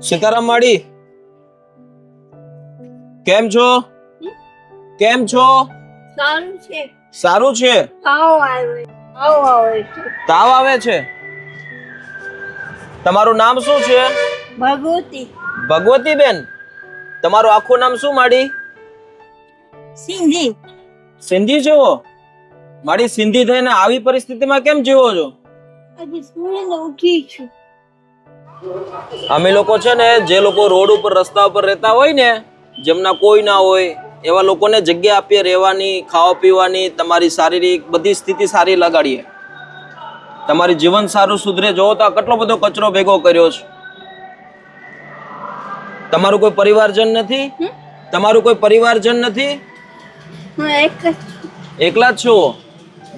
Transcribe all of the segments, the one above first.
સીતારામ માડી, કેમ છો? કેમ છો? સારું છે. સારું છે. તાવ આવે છે. તમારું નામ શું છે? ભગવતી. ભગવતી બેન, તમારું આખું નામ શું માડી? સિંધી. સિંધી છો માડી? સિંધી થઈને આવી પરિસ્થિતિમાં કેમ જીવો છો? આજે સૂર્યને ઉઠી છું. અમે લોકો છે ને, જે લોકો રોડ ઉપર રસ્તા ઉપર રહેતા હોય ને, જેમના કોઈ ના હોય એવા લોકોને જગ્યા આપીએ રહેવાની, ખાવા પીવાની, તમારી શારીરિક બધી સ્થિતિ સારી લગાડીએ, તમારી જીવન સારું સુધરે. જોવો તો આ કેટલો બધો કચરો ભેગો કર્યો છે. તમારું કોઈ પરિવારજન નથી? તમારું કોઈ પરિવારજન નથી? હું એક જ છું. એકલા જ છો?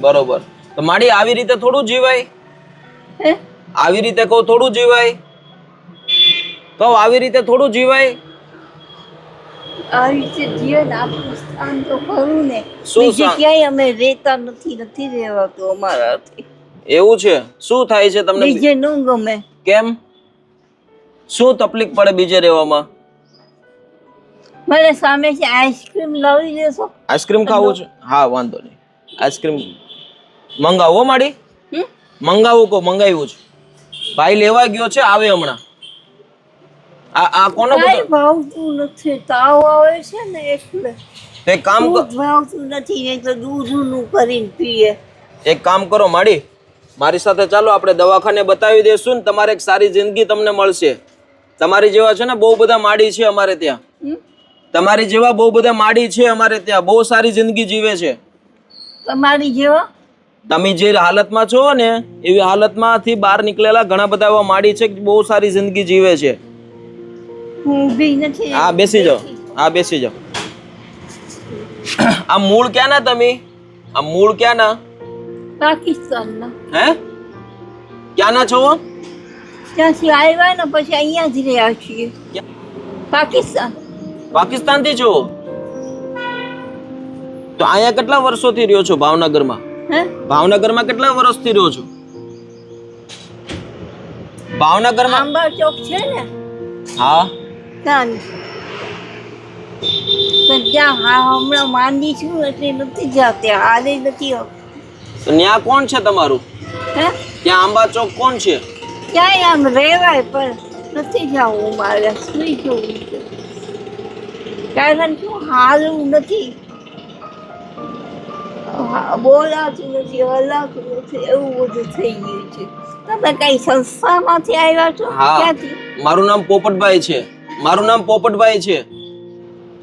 બરોબર. તો માડી આવી રીતે થોડું જીવાય? હે? આવી રીતે કહું થોડું જીવાય? કહું આવી રીતે થોડું જીવાય? આવી રીતે જીવન આપણું સ્થાન તો ખરું ને. શું બીજે સ્થાન? ક્યાંય અમે રહેતા નથી રહેવાતું અમારાથી. એવું છે? શું થાય છે તમને? બીજે ન ગમે. કેમ? શું તકલીફ પડે બીજે રહેવામાં? મને સામેથી આઈસ્ક્રીમ લાવી દેશો? આઈસ્ક્રીમ ખાવું છે? હા, વાંધો નહીં. આઈસ્ક્રીમ મંગાવો માડી. મંગાવું કો મંગાવ્યું છે. ભાઈ લેવા ગયો છે, આવે હમણાં. આ કોનો કાંઈ ભાવતું નથી. તાવ આવે છે ને એટલે. એક કામ દૂધ ભાવતું નથી, નહીં તો દૂધનું કરીને પીએ. એક કામ કરો માડી, મારી સાથે ચાલો, આપણે દવાખાને બતાવી દઈશું ને તમારે એક સારી જિંદગી તમને મળશે. તમારી જેવા છે ને બહુ બધા માડી છે અમારે ત્યાં. તમારી જેવા બહુ બધા માડી છે અમારે ત્યાં, બહુ સારી જિંદગી જીવે છે. તમારી જેવા? તમે જે હાલતમાં છો ને એવી હાલતમાંથી બહાર નીકળેલા ઘણા બધા એવા માડી છે કે બહુ સારી જિંદગી જીવે છે. હું ઊભી નથી. હા, બેસી જાઓ. હા, બેસી જાઓ. આ મૂળ ક્યાંના તમે? આ મૂળ ક્યાંના? પાકિસ્તાનના. હે? ક્યાંના છો? ત્યાંથી આવ્યા ને પછી અહીંયા જ રહ્યા છીએ. પાકિસ્તાન. પાકિસ્તાનથી છો? તો અહીંયા કેટલા વર્ષોથી રહ્યો છો ભાવનગરમાં? હે? ભાવનગરમાં કેટલા વર્ષથી રહ્યો છો? ભાવનગરમાં? આંબા ચોક છે ને હા. ત્યાં. પણ ત્યાં હમણાં માંદી છું એટલે નથી જાતી, હાલે નથી આવતી. તો ત્યાં કોણ છે તમારું? હે? ત્યાં આંબા ચોક કોણ છે? ક્યાંય આમ રહેવાય પણ નથી જવું, મારે સુઈ જવું છે. કારણ કે હાલવું નથી, બોલાતું નથી, હલાતું નથી, એવું બધું થઈ ગયું છે. તમે કઈ સંસ્થામાંથી આવ્યા છો? હા, ક્યાંથી? મારું નામ પોપટભાઈ છે. મારું નામ પોપટભાઈ છે.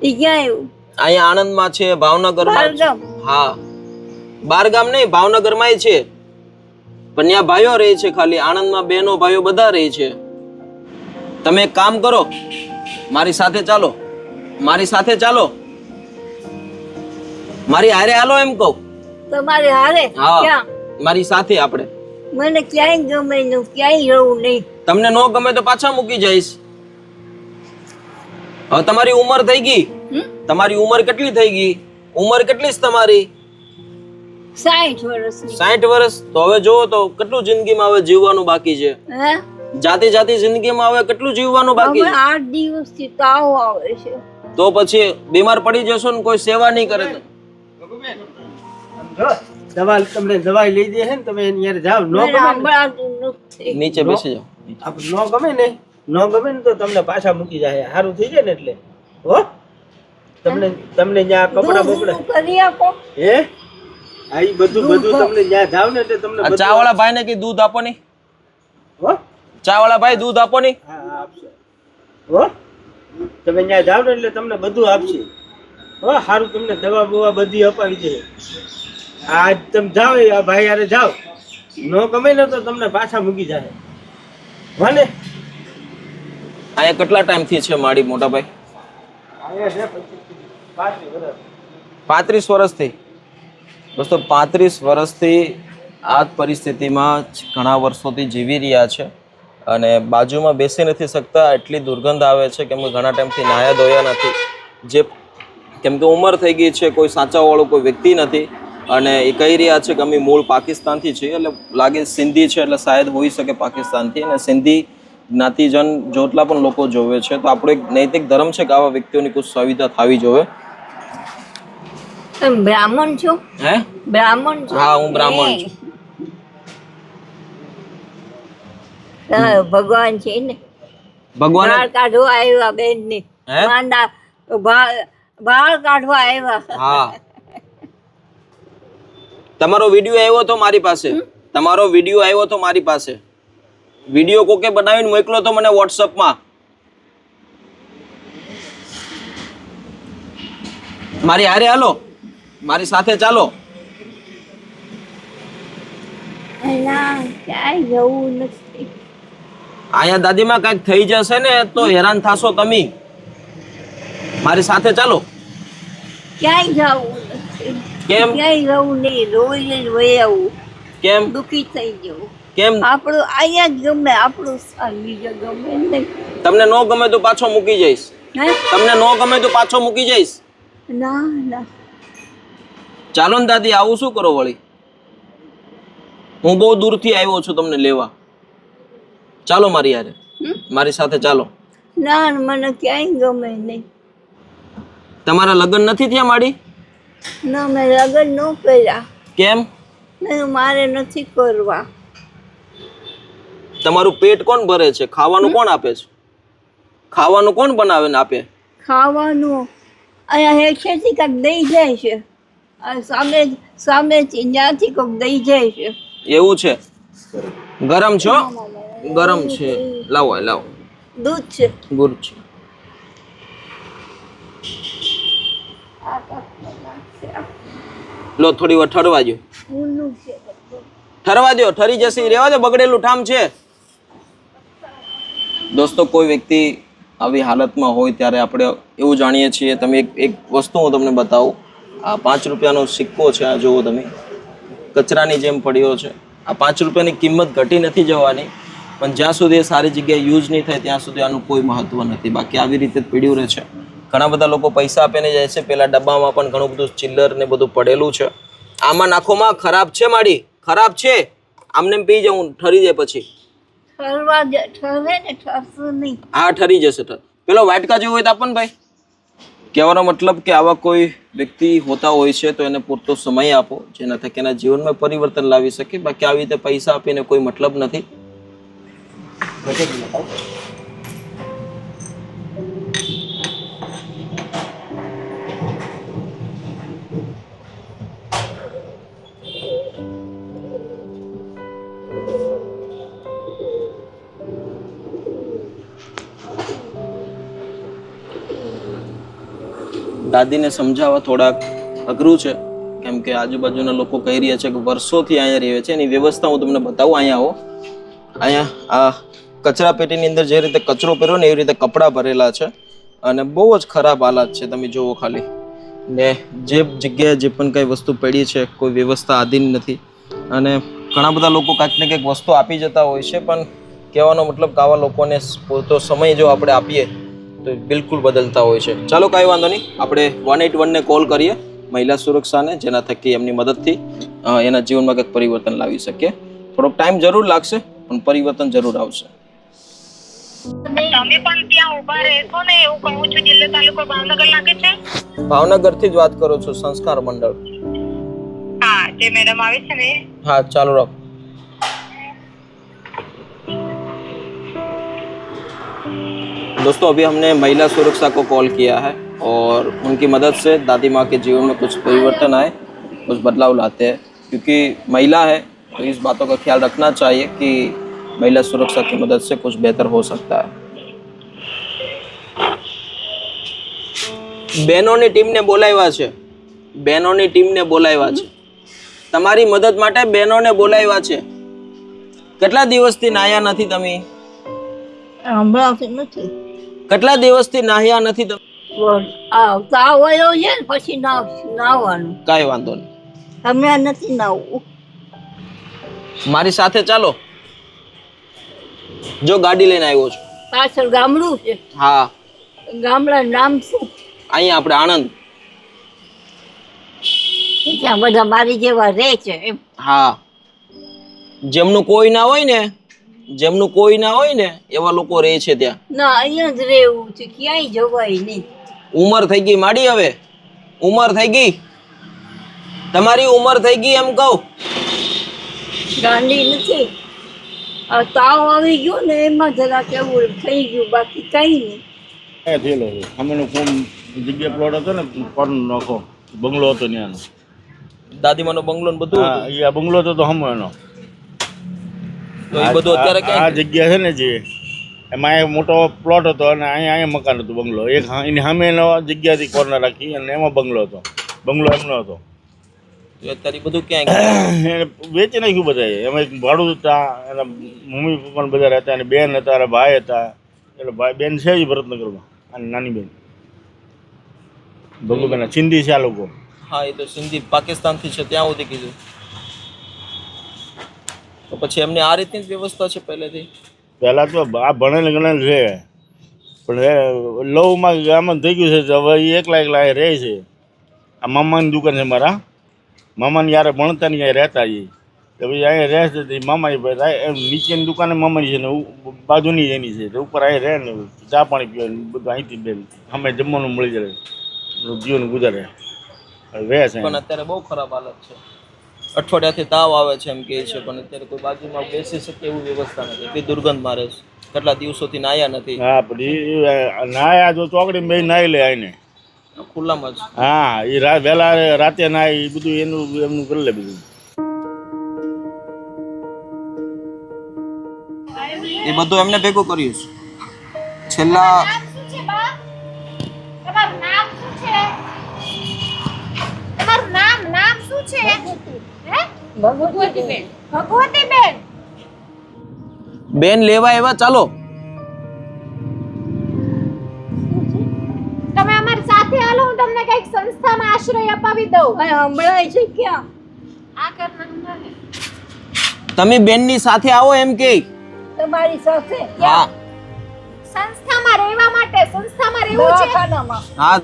એ ક્યાં આવ્યું? અહીંયા આણંદમાં છે, ભાવનગરમાં. બારગામ? હા, બારગામ નહીં, ભાવનગરમાં છે. પણ ત્યાં ભાઈઓ રહે છે, ખાલી આણંદમાં બહેનો ભાઈઓ બધા રહે છે. તમે એક કામ કરો, મારી સાથે ચાલો. મારી સાથે ચાલો. મારી હારે હાલો એમ કહું. તમારે હારે? હા, ક્યાં? મારી સાથે આપણે. મને ક્યાંય ગમે નહીં, ક્યાંય રહું નહીં. તમને ન ગમે તો પાછા મૂકી જઈશ. હવે તમારી ઉંમર થઈ ગઈ. તમારી ઉંમર કેટલી થઈ ગઈ? ઉંમર કેટલી છે તમારી? 60 વર્ષની. 60 વર્ષ. તો હવે જોવો તો કેટલું જિંદગીમાં હવે જીવવાનું બાકી છે. હે? જાતિ જિંદગીમાં હવે કેટલું જીવવાનું બાકી છે. હમણાં 8 દિવસથી તાવ આવે છે. તો પછી બીમાર પડી જશો ને કોઈ સેવા નહીં કરે તો. દવા તમને દવાઈ લઈ દે છે ને, તમે એની યાર જાવ. નો મને ગમે સંભળાતું નથી. નીચે બેસી જાઓ. નો ગમે ને, નો ગમે ને તો તમને પાછા મૂકી જાય. સારું થઈ જાય ને એટલે. હો, તમને ત્યાં કપડા બપડા દૂધનું કરી આપો. હે? આ ઈ બધું તમને ત્યાં જાવ ને એટલે તમને આ બધું. ચા વાળા ભાઈ ને કઈ દૂધ આપો નહીં. હો? ચા વાળા ભાઈ દૂધ આપો નહીં. હા, આપશે. હો, તમે ત્યાં જાવ ને એટલે તમને બધું આપશે. હો, સારું તમને દવા બવા બધી અપાવી દે. આજ તમે જાઓ, આ ભાઈ યારે જાઓ. નો ગમે ને તો તમને પાછા મૂકી જાય. ભલે અહીંયા કેટલા ટાઈમ થી છે માડી મોટા ભાઈ? 35 વર્ષથી. દોસ્તો 35 વર્ષથી આ જ પરિસ્થિતિમાં ઘણા વર્ષોથી જીવી રહ્યા છે અને બાજુમાં બેસી નથી શકતા. એટલી દુર્ગંધ આવે છે કેમ કે ઘણા ટાઈમથી નાયા ધોયા નથી. જે કેમ કે ઉંમર થઈ ગઈ છે, કોઈ સાચાવાળો કોઈ વ્યક્તિ નથી અને એ કહી રહ્યા છે કે અમે મૂળ પાકિસ્તાનથી છીએ. એટલે લાગે સિંધી છે એટલે શાયદ હોઈ શકે પાકિસ્તાનથી. અને સિંધી જ્ઞાતિજન જેટલા પણ લોકો જોવે છે તો આપણો એક નૈતિક ધર્મ છે કે આવા વ્યક્તિઓની કોઈ સુવિધા થવી જોઈએ. તમે બ્રાહ્મણ છો? હે? બ્રાહ્મણ છો? હા, હું બ્રાહ્મણ છું. ભગવાન છે ને, ભગવાને બાળ કાઢવા આવ્યા બેન ને, હે? માંડા બાળ કાઢવા આવ્યા. હા, તમારો વિડિયો આવ્યો તો મારી પાસે. તમારો વિડિયો આવ્યો તો મારી પાસે. વિડિયો કોકે બનાવીને મોકલો તો મને WhatsApp-માં. મારી હારે હાલો, મારી સાથે ચાલો. ના, ક્યાંય જવું નથી. અહીંયા દાદીમાં કાંઈક થઈ જશે ને તો હેરાન થાશો તમે. મારી સાથે ચાલો. ક્યાંય જવું નથી. કેમ? ક્યાંય જવું નહીં, રોઈ વહી આવું. કેમ? દુઃખી થઈ જવું. કેમ? આપણું અહીંયા જ ગમે, આપણું સ્થાન બીજું ગમે નહીં. તમને નો ગમે તો પાછો મૂકી જઈશ. હે? તમને નો ગમે તો પાછો મૂકી જઈશ. ના ના, ચાલો ને દાદી, આવું શું કરો વળી? હું બહુ દૂરથી આવ્યો છું તમને લેવા. ચાલો મારી યારે, મારી સાથે ચાલો. ના મને ક્યાંય ગમે નહીં. તમારા લગ્ન નથી થયા માડી? ના, મેં લગ્ન ન કર્યા. કેમ? નહીં, મારે નથી કરવા. તમારું પેટ કોણ ભરે છે? ખાવાનું કોણ આપે છે? ખાવાનું કોણ બનાવે ને આપે? ખાવાનું અહીંયા હેઠેથી કંઈક દઈ જાય છે. આ સામેથી ત્યાંથી કંઈક દઈ જાય છે. એવું છે? ગરમ છો? ગરમ છે. લાવો લાવો. દૂધ છે. ગુડ છે. લો, થોડી વાર ઠરવા દો. ઊનું છે. ઠરવા દો, ઠરી જશે. રહેવા દો, બગડેલું ઠામ છે. દોસ્તો, કોઈ વ્યક્તિ આવી હાલતમાં હોય ત્યારે આપણે એવું જાણીએ છીએ. તમે એક વસ્તુ હું તમને બતાવું. આ 5 રૂપિયાનો સિક્કો છે. આ જુઓ તમે, કચરાની જેમ પડ્યો છે. આ 5 રૂપિયાની કિંમત ઘટી નથી જવાની, પણ જ્યાં સુધી એ સારી જગ્યાએ યુઝ નહીં થાય ત્યાં સુધી આનું કોઈ મહત્વ નથી. બાકી આવી રીતે જ પડ્યું રહે છે. ઘણા બધા લોકો પૈસા આપીને જાય છે. પેલા ડબ્બામાં પણ ઘણું બધું ચિલ્લર ને બધું પડેલું છે. આમાં નાખોમાં. ખરાબ છે માડી, ખરાબ છે. આમને પી જવું, ઠરી જાય પછી. ઠરવા દે, ઠરે ને ઠરશું નહીં. હા, ઠરી જશે. પેલો વાટકા જેવો હોય તો આપણ ભાઈ. કહેવાનો મતલબ કે આવા કોઈ વ્યક્તિ હોતા હોય છે તો એને પૂરતો સમય આપો, જેના થકી એના જીવનમાં પરિવર્તન લાવી શકે. બાકી આવી રીતે પૈસા આપીને કોઈ મતલબ નથી. દાદીને સમજાવવા થોડાક અઘરું છે, કેમ કે આજુબાજુના લોકો કહી રહ્યા છે કે વર્ષોથી અહીંયા રહે છે. એની વ્યવસ્થા હું તમને બતાવું. અહીંયા આવો. અહીંયા આ કચરા પેટીની અંદર જે રીતે કચરો પહેર્યો ને એવી રીતે કપડાં ભરેલા છે અને બહુ જ ખરાબ હાલત છે. તમે જુઓ ખાલી. ને જે જગ્યાએ જે પણ કંઈ વસ્તુ પડી છે કોઈ વ્યવસ્થા આધીન નથી. અને ઘણા બધા લોકો કાંઈક ને કંઈક વસ્તુ આપી જતા હોય છે, પણ કહેવાનો મતલબ કે આવા લોકોને પૂરતો સમય જો આપણે આપીએ તો બિલકુલ બદલતા હોય છે. ચાલો, કાંઈ વાંધો નહીં. આપણે 181ને કોલ કરીએ, મહિલા સુરક્ષાને, જેના થકી એમની મદદથી એના જીવનમાં કંઈક પરિવર્તન લાવી શકીએ. થોડોક ટાઈમ જરૂર લાગશે, પણ પરિવર્તન જરૂર આવશે. તમે પણ ત્યાં ઊભા રહેશો ને, એવું કહું છું. જિલ્લા તાલુકો ભાવનગર લાગે છે? ભાવનગરથી જ વાત કરું છું, સંસ્કાર મંડળ. હા, જે મેડમ આવે છે ને. हाँ, चालू रखो. दोस्तों, अभी हमने महिला सुरक्षा को कॉल किया है और उनकी मदद से दादी माँ के जीवन में कुछ परिवर्तन आए, कुछ बदलाव लाते हैं. क्योंकि महिला है तो इस बातों का ख्याल रखना चाहिए कि महिला सुरक्षा की मदद से कुछ बेहतर हो सकता है. બહેનોની ટીમને બોલાવ્યા છે. બહેનોની ટીમને બોલાવ્યા છે. તમારી મદદ માટે બહેનોને બોલાવ્યા છે. કેટલા દિવસથી નાહ્યા નથી તમે? હમણાંથી નથી. કેટલા દિવસથી નાહ્યા નથી તમે? તાવ આવ્યો છે ને પછી નાવાનું. કાંઈ વાંધો નહીં. હમણાં નથી નાવું. મારી સાથે ચાલો. જો ગાડી લઈને આવ્યો છું. પાછળ ગામડું છે. હા, ગામડાનું નામ શું? અહીંયા આપણે આણંદ. ત્યાં બધા મારી જેવા રહે છે એમ. હા, જેમનું કોઈ ના હોય ને જેમનું કોઈ ના હોય ને એવા લોકો રહે છે ત્યાં. ના અહીંયા જ રહેવું છે, ક્યાંય જવાય નહીં. ઉંમર થઈ ગઈ માડી, હવે ઉંમર થઈ ગઈ, તમારી ઉંમર થઈ ગઈ એમ કહું. ગાંડી નથી, આ તાવ આવી ગયો ને એમાં જરા કેવું થઈ ગયું, બાકી કઈ નહીં. થયેલો છે અમેનો ફોન જગ્યા પ્લોટ હતો ને પર નાખો બંગલો હતો ત્યાંનો. દાદીમાનો બંગલો ને બધું હા હતું. એ બંગલો હતો તો હમ એનો તો એ બધું અત્યારે આ ક્યાં જગ્યા છે ને જે એમાં એક મોટો પ્લોટ હતો અને અહીંયા મકાન હતું બંગલો. એક એની સામે એનો જગ્યાથી કોર્નર રાખી અને એમાં બંગલો હતો. બંગલો એમનો હતો. અત્યારે બધું ક્યાં ગયું? એને વેચી નાખ્યું બધા. એમાં એક ભાડું હતા, એના મમ્મી પપ્પા બધા રહેતા, અને બેન હતા, અને ભાઈ હતા. એટલે ભાઈ બેન છે જ ભરતનગરમાં, અને નાની બેન ભગુબેન સિંધી છે આ લોકો. હા એ તો સિંધી પાકિસ્તાન થી છે ત્યાં સુધી કીધું. તો પછી એમને આ રીતની જ વ્યવસ્થા છે પહેલેથી. પહેલાં તો આ ભણેલ ગણેલ છે, પણ લવમાં આમાં થઈ ગયું છે તો હવે એ એકલા એકલા અહીં રહે છે. આ મામાની દુકાન છે મારા મામાની યારે ભણતા ને અહીંયા રહેતા એ તો પછી અહીંયા રહે છે. તો મામાની એમ નીચેની દુકાને મામાની છે ને બાજુની એની છે તો ઉપર અહીં રહે ને ચા પાણી પીવે ને બધું અહીંથી બેન અમે જમવાનું મળી જાય, જીવન ગુજારે રહે છે. પણ અત્યારે બહુ ખરાબ હાલત છે. અઠવાડિયાથી તાવ આવે છે એમ કહે છે, પણ અત્યારે કોઈ બાજુમાં બેસી શકે એવી વ્યવસ્થા નથી. એટલી દુર્ગંધ મારે છે. કેટલા દિવસોથી નાયા નથી. હા પછી નાયા જો ચોકડી બે નાહી લે આવીને ખુલ્લામાં જ. હા એ વહેલા રાતે નાય એ બધું એનું એમનું કરી લે બધું. એ બધું એમને ભેગું કર્યું છે. છેલ્લા તમારું નામ શું છે? તમારું નામ શું છે? હે? ભગવતીબેન. ભગવતીબેન. બેન લેવા એવા ચાલો. તમે અમારી સાથે હાલો, હું તમને કઈક સંસ્થામાં આશ્રય અપાવી દઉં. આ હમણાં છે ક્યાં? આ કરના તમે બેનની સાથે આવો એમ કે. તમારી સાથે હા સંસ્થામાં રહેવા માટે, સંસ્થામાં રહેવું છે. દવાખાનામાં. હા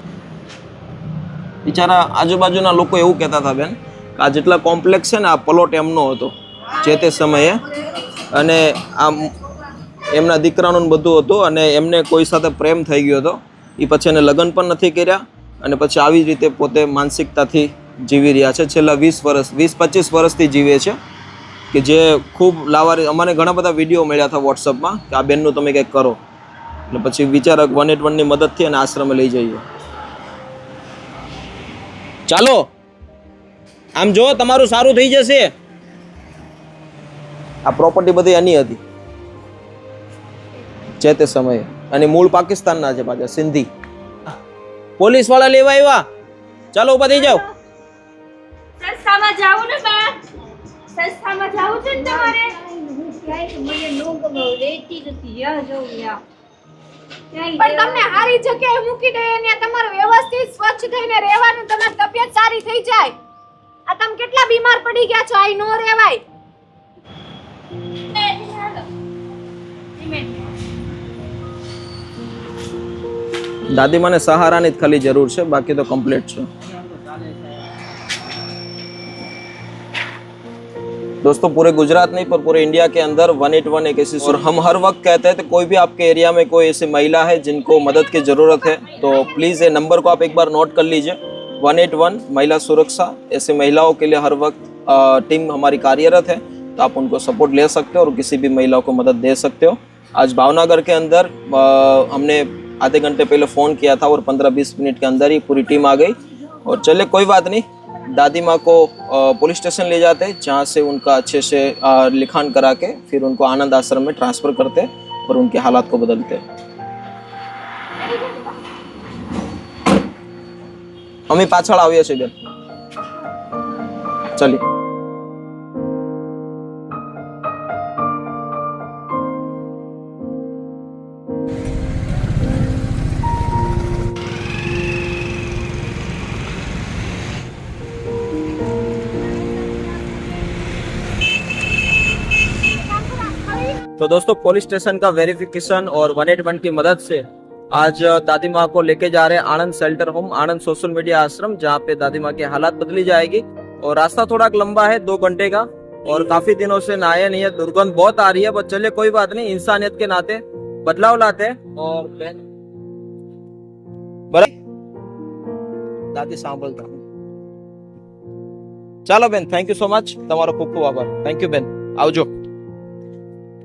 બિચારા આજુબાજુના લોકો એવું કહેતા હતા બેન કે આ જેટલા કોમ્પ્લેક્સ છે ને આ પ્લોટ એમનો હતો જે તે સમયે, અને આમ એમના દીકરાનું બધું હતું, અને એમને કોઈ સાથે પ્રેમ થઈ ગયો હતો. એ પછી એને લગ્ન પણ નથી કર્યા, અને પછી આવી જ રીતે પોતે માનસિકતાથી જીવી રહ્યા છે. છેલ્લા 20-25 વર્ષથી જીવે છે, કે જે ખૂબ લાવારી. અમારે ઘણા બધા વિડીયો મળ્યા હતા વોટ્સઅપમાં કે આ બેનનું તમે કંઈક કરો, એટલે પછી વિચારક 181ની મદદથી અને આશ્રમે લઈ જઈએ. ચાલો આમ જો તમારું સારું થઈ જશે. આ પ્રોપર્ટી બધી એની હતી જે તે સમયે, અને મૂળ પાકિસ્તાનના છે પાછા સિંધી. પોલીસ વાળા લેવા આવ્યા. ચાલો ઉભા થઈ જાઓ. સંસ્થામાં જાવું ને બા? સંસ્થામાં જાવું છે ને તમારે? ક્યાંય મને ન ગમે, રહેતી નથી, જ્યાં જવું ત્યાં. ક્યાંય પણ તમને સારી જગ્યાએ મૂકી દે, ત્યાં તમારે વ્યવસ્થિત સ્વચ્છ થઈને રહેવાનું, તમારી તબિયત સારી થઈ જાય. આ તમે કેટલા બીમાર પડી ગયા છો, આઈ નો રહેવાય. દાદીમાને સહારાની જ ખાલી જરૂર છે, બાકી તો કમ્પ્લીટ છે. दोस्तों पूरे गुजरात नहीं पर पूरे इंडिया के अंदर 181 एक ऐसी, और हम हर वक्त कहते हैं तो कोई भी आपके एरिया में कोई ऐसी महिला है जिनको मदद की ज़रूरत है तो प्लीज़ ये नंबर को आप एक बार नोट कर लीजिए. 181 महिला सुरक्षा. ऐसे महिलाओं के लिए हर वक्त टीम हमारी कार्यरत है, तो आप उनको सपोर्ट ले सकते हो और किसी भी महिलाओं को मदद दे सकते हो. आज भावनगर के अंदर हमने आधे घंटे पहले फ़ोन किया था और 15-20 मिनट के अंदर ही पूरी टीम आ गई. और चले कोई बात नहीं, दादी माँ को पुलिस स्टेशन ले जाते, जहाँ से उनका अच्छे से लिखान करा के फिर उनको आनंद आश्रम में ट्रांसफ़र करते और उनके हालात को बदलते. અમે પાછળ આવીએ છીએ બેન. ચલી. तो दोस्तों पुलिस स्टेशन का वेरिफिकेशन और 181 की मदद से आज दादी माँ को लेके जा रहे हैं आनंद शेल्टर होम, आनंद सोशल मीडिया आश्रम, जहाँ पे दादी माँ की हालात बदली जाएगी. और रास्ता थोड़ा लंबा है, 2 घंटे का, और काफी दिनों से नहाए नहीं है, दुर्गंध बहुत आ रही है, बट चलिए कोई बात नहीं, इंसानियत के नाते बदलाव लाते हैं। और बहन बराबर દાદી સાંભળતા ચાલો બેન, થેન્ક યુ સો મચ, તમારો ખૂબ ખૂબ આભાર, થેન્क यू બેન, આવજો।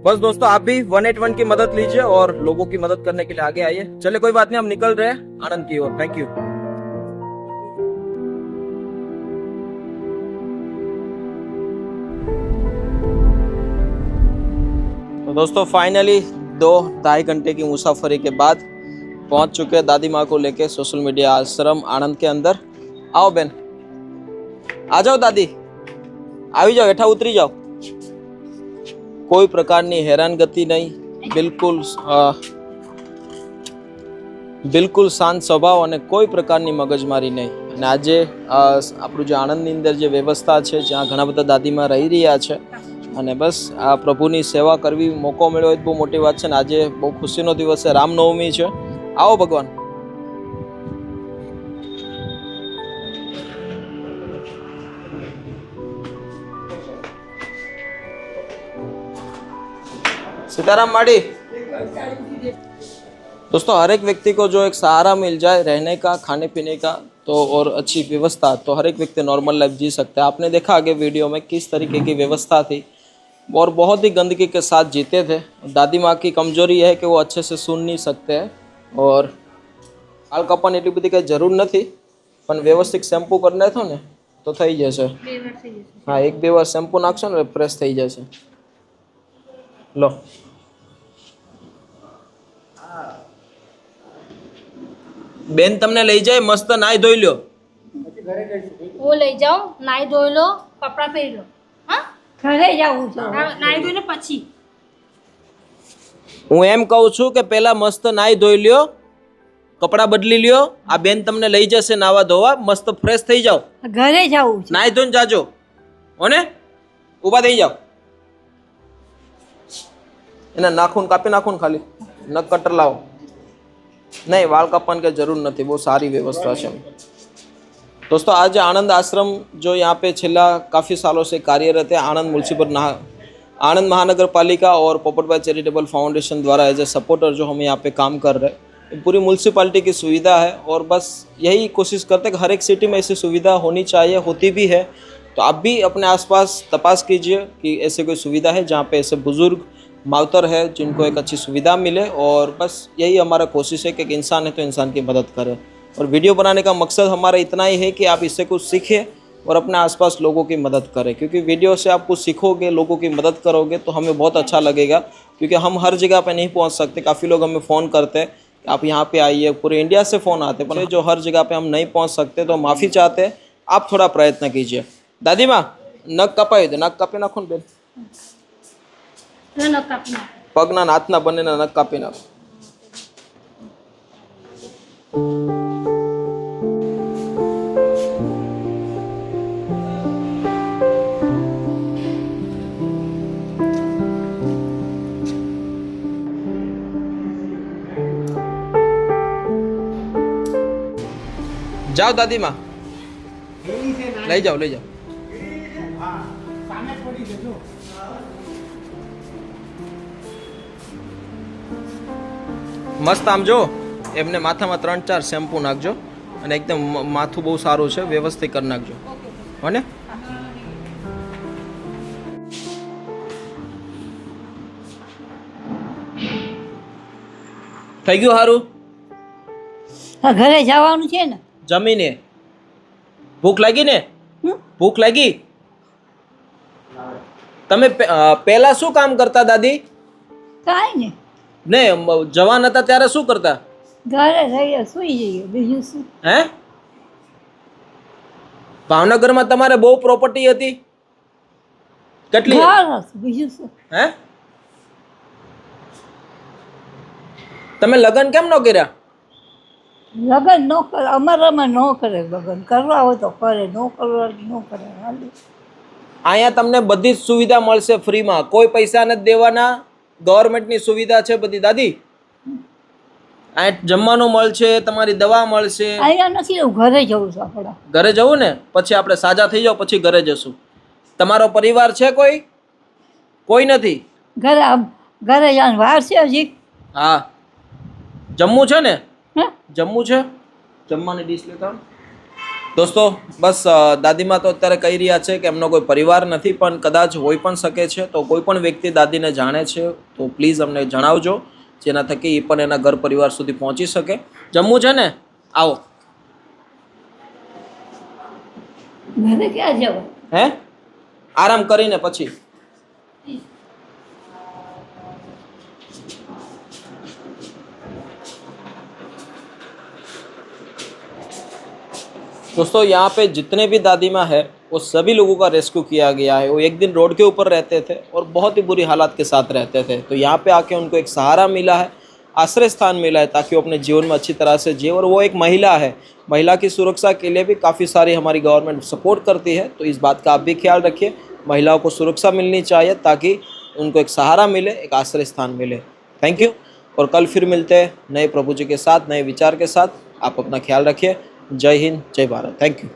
बस दोस्तों आप भी 181 की मदद लीजिए और लोगों की मदद करने के लिए आगे आइए। चलिए कोई बात नहीं, हम निकल रहे हैं आनंद की ओर। Thank you. तो दोस्तों फाइनली 2-2.5 घंटे की मुसाफरी के बाद पहुंच चुके हैं दादी माँ को लेके सोशल मीडिया आश्रम आनंद के अंदर। आओ बेन, आ जाओ दादी, આવી જાઓ, હેઠા ઉતરી જાઓ। કોઈ પ્રકારની હેરાનગતિ નહીં, બિલકુલ શાંત સ્વભાવ અને કોઈ પ્રકારની મગજમારી નહીં। અને આજે આપણું જે આણંદની અંદર જે વ્યવસ્થા છે, જ્યાં ઘણા બધા દાદીમાં રહી રહ્યા છે અને બસ આ પ્રભુની સેવા કરવી મોકો મળ્યો એ બહુ મોટી વાત છે। ને આજે બહુ ખુશીનો દિવસ છે, રામનવમી છે। આવો ભગવાન। सीताराम माड़ी। दोस्तों हर एक व्यक्ति को जो एक सहारा मिल जाए रहने का, खाने पीने का, तो और अच्छी व्यवस्था, तो हर एक व्यक्ति नॉर्मल लाइफ जी सकता है। आपने देखा आगे वीडियो में किस तरीके की व्यवस्था थी और बहुत ही गंदगी के साथ जीते थे। दादी माँ की कमजोरी है कि वो अच्छे से सुन नहीं सकते हैं और हाल कपन एटली बधी कई जरूर नहीं, पण व्यवस्थित शैम्पू कर नाखो ने तो थई जशे। हाँ, 1-2 વાર शैम्पू नाखशो ने फ्रेश थई जशे। लो બેન તમને લઈ જાય, મસ્ત નાઈ ધોઈ લ્યો। वो લઈ જાઓ, નાઈ ધોઈ લો, કપડા પહેરી લો। હા, ઘરે જવું છે। નાઈ ધોઈને પછી હું એમ કહું છું કે પહેલા મસ્ત નાઈ ધોઈ લ્યો, કપડા બદલી લ્યો। આ બેન તમને લઈ જશે નાવા ધોવા, મસ્ત ફ્રેશ થઈ જાઓ। ઘરે જવું છે। નાઈ ધોઈને જાજો હોને, ઊભા થઈ જાઓ। એના નાખૂન કાપી નાખો ને, ખાલી નખ કટર લાવો। नहीं, वाल कापन की जरूर नहीं, बहुत सारी व्यवस्था है। दोस्तों आज आनंद आश्रम जो यहाँ पे छेल्ला काफ़ी सालों से कार्यरत है, आनंद महानगर पालिका और पोपटभाई चैरिटेबल फाउंडेशन द्वारा एज ए सपोर्टर जो हम यहाँ पे काम कर रहे हैं, पूरी म्यूनसिपालिटी की सुविधा है। और बस यही कोशिश करते हैं कि हर एक सिटी में ऐसी सुविधा होनी चाहिए, होती भी है। तो आप भी अपने आसपास तपास कीजिए कि ऐसे कोई सुविधा है जहाँ पे ऐसे बुजुर्ग मावतर है जिनको एक अच्छी सुविधा मिले। और बस यही हमारा कोशिश है कि एक इंसान है तो इंसान की मदद करे। और वीडियो बनाने का मकसद हमारा इतना ही है कि आप इससे कुछ सीखें और अपने आसपास लोगों की मदद करें, क्योंकि वीडियो से आप कुछ सीखोगे, लोगों की मदद करोगे तो हमें बहुत अच्छा लगेगा। क्योंकि हम हर जगह पे नहीं पहुंच सकते, काफ़ी लोग हमें फ़ोन करते हैं कि आप यहाँ पे आइए, पूरे इंडिया से फ़ोन आते हैं, पर जो हर जगह पे हम नहीं पहुँच सकते तो माफ़ी चाहते हैं, आप थोड़ा प्रयत्न कीजिए। दादी माँ नख कपाई दे, नख कापी नाखो बेन, ન કાપી નાખો। પગના હાથના બંનેના નખ કાપી નાખો। જાઓ દાદી માં, લઈ જાઓ લઈ જાઓ। મસ્ત આમ જો, એમને માથામાં 3-4 શેમ્પુ નાખજો અને એકદમ માથું બહુ સારું છે, વ્યવસ્થિત કરી નાખજો હોને। થઈ ગયું સારું? ઘરે જવાનું છે ને। જમીને ભૂખ લાગી ને? ભૂખ લાગી? તમે પહેલા શું કામ કરતા દાદી? કાંઈ નહીં, ને જવાન હતા ત્યારે શું કરતા? ઘરે રહીએ, સુઈ જઈએ, બીજું શું। હે, ભાવનગરમાં તમારે બહુ પ્રોપર્ટી હતી? કેટલી? ઘર હતું, બીજું શું। હે, તમે લગ્ન કેમ ન કર્યા? લગ્ન ન કરે, અમારામાં ન કરે લગ્ન, કરવા હોય તો કરે, ન કરવા ન કરે, હાલે। અહીંયા તમને બધી જ સુવિધા મળશે ફ્રીમાં, કોઈ પૈસા નથી દેવાના, ગવર્મેન્ટની સુવિધા છે બધી દાદી। અહીંયા જમવાનું મળશે, તમારી દવા મળશે। અહીંયા નથી, ઘરે જવું છે આપણા। ઘરે જવું ને, પછી આપણે સાજા થઈ જાવ પછી ઘરે જશું। તમારો પરિવાર છે કોઈ નથી? ઘરે જવાનું વાર છે હજી. હા, જમવું છે ને? હે? જમવું છે? જમવાની ડીશ લેતા આવો. દોસ્તો બસ દાદીમા તો અત્યારે કહી રહ્યા છે કે એમનો કોઈ પરિવાર નથી, પણ કદાચ હોઈ પણ શકે છે. તો કોઈ પણ વ્યક્તિ દાદીને જાણે છે તો પ્લીઝ અમને જણાવજો, જેના થકી એ પણ એના ઘર પરિવાર સુધી પહોંચી શકે. જમવું છે ને? આવો. ઘરે ક્યાં જવું? હે? આરામ કરીને પછી. दोस्तों यहाँ पे जितने भी दादी माँ है वो सभी लोगों का रेस्क्यू किया गया है। वो एक दिन रोड के ऊपर रहते थे और बहुत ही बुरी हालात के साथ रहते थे, तो यहाँ पे आके उनको एक सहारा मिला है, आश्रय स्थान मिला है ताकि वो अपने जीवन में अच्छी तरह से जिए। और वो एक महिला है, महिला की सुरक्षा के लिए भी काफ़ी सारी हमारी गवर्नमेंट सपोर्ट करती है, तो इस बात का आप भी ख्याल रखिए। महिलाओं को सुरक्षा मिलनी चाहिए ताकि उनको एक सहारा मिले, एक आश्रय स्थान मिले। थैंक यू, और कल फिर मिलते हैं नए प्रभु जी के साथ, नए विचार के साथ। आप अपना ख्याल रखिए। जय हिंद, जय भारत। Thank you.